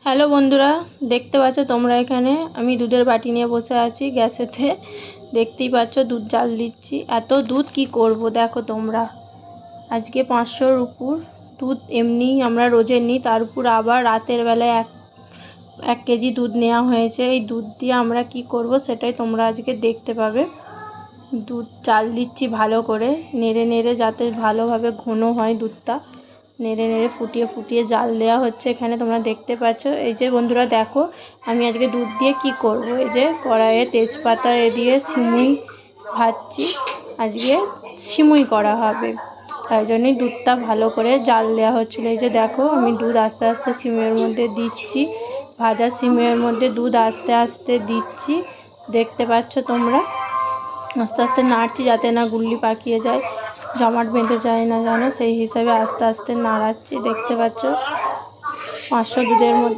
Hello বন্ধুরা, দেখতে পাচ্ছ তোমরা এখানে আমি দুধের বাটি নিয়ে বসে আছি গ্যাসেতে। দেখতেই পাচ্ছ দুধ জাল দিচ্ছি। এত দুধ কি করব দেখো তোমরা। আজকে 500-র উপর দুধ এমনিই আমরা রোজের নিই, তার উপর আবার রাতের বেলায় এক কেজি দুধ নেওয়া হয়েছে। এই দুধ দিয়ে আমরা কি করব সেটাই তোমরা আজকে দেখতে পাবে। দুধ জাল দিচ্ছি ভালো করে নেড়ে নেড়ে, যাতে ভালোভাবে ঘন হয় দুধটা। নেড়ে নেড়ে ফুটিয়ে ফুটিয়ে জাল দেওয়া হচ্ছে এখানে, তোমরা দেখতে পাচ্ছ। এই যে বন্ধুরা দেখো, আমি আজকে দুধ দিয়ে কি করব। এই যে কড়াইয়ে তেজপাতা দিয়ে সিমুই ভাজছি। আজকে সিমুই করা হবে, তাই জন্যই দুধটা ভালো করে জাল দেওয়া হচ্ছিলো। এই যে দেখো, আমি দুধ আস্তে আস্তে সিমুইয়ের মধ্যে দিচ্ছি। ভাজা সিমুইয়ের মধ্যে দুধ আস্তে আস্তে দিচ্ছি, দেখতে পাচ্ছ তোমরা। আস্তে আস্তে নাড়ছি যাতে না গুল্লি পাকিয়ে যায়, জমাট বেঁধে যায় না, জানো, সেই হিসাবে আস্তে আস্তে নাড়াচ্ছি। দেখতে পাচ্ছ 500 দুধের মধ্যে